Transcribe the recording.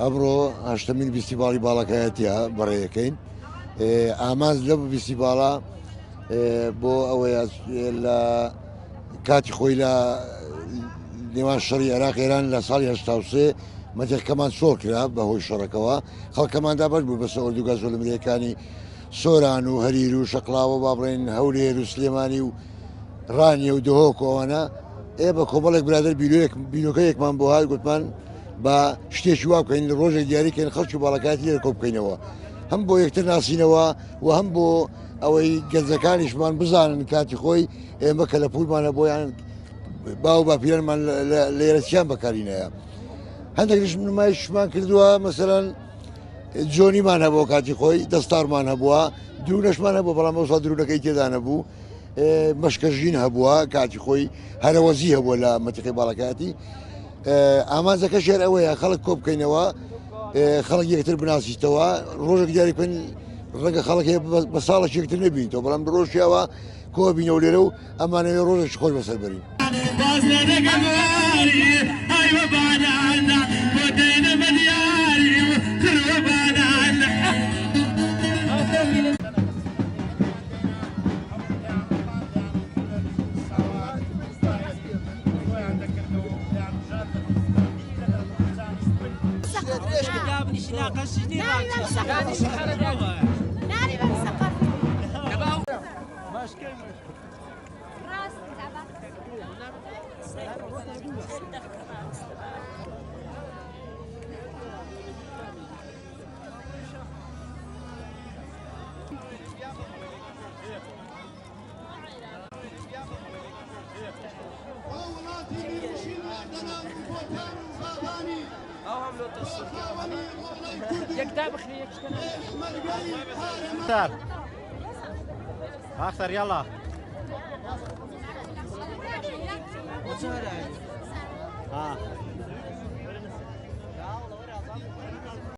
ئەمڕۆ هەشتمین فیستیڤاڵی باڵەکایەتیە بەڕێیەکەین ئامانج لەو فیستیڤاڵە بۆ ئەوەیە لە کاتی خۆی لە نێوان شەڕی عێراق ئێران لە ساڵی 1970 مەتێقەکەمان سۆڵ کرا بەهۆی شەڕەکەەوە خەڵکەماندا بەش بوو بەسە ئۆردوگا زۆلمریەکانی سۆران و هەریر و شەقلاوە با بڵێن هەولێر و سلێمانی و ڕانیە و دهۆکەوەنە بە کۆمەڵێک برادر بیرۆکەیەکمان بۆ های گوتمان بە شتێکی وا بکەین ڕۆژێک دیاریکەین خەڵکی باڵەکاتی لێرە کۆ بکەینەوە هەم بۆ یەکتر ناسینەوە و هەم بۆ ئەوەی گەنجەکانیشمان بزانن کاتی خۆی ئێمە کە لە پولمانە بۆیان باو باپیرانمان لێرەچیان بەکارینەیە هەندێکش نمایشمان کردووە مەسەرەن جۆنیمان هەبووە کاتی خۆی دەستارمان هەبووە درونەشمان هەبوو بەڵام ئەوسا درونەکەی تێدا نەبوو مەشکەژین هەبووە کاتی خۆی هەرەوەزی هەبووە لە مەتیقی باڵەکاتی ئامانجەکە شێر ئەوەیە خەڵک کۆ بکەینەوە خەڵک یەکتر بناسیتەوە ڕۆژێک دیاری بکەین ڕەنگە خەڵک هەیە بە ساڵێک یەکتر نبینیتەوە بەڵام ڕۆژیاوە کۆ بینەوە لێرە و ئەمانەوێ ڕۆژێک خۆش بەسەر بەرین اختر يلا ها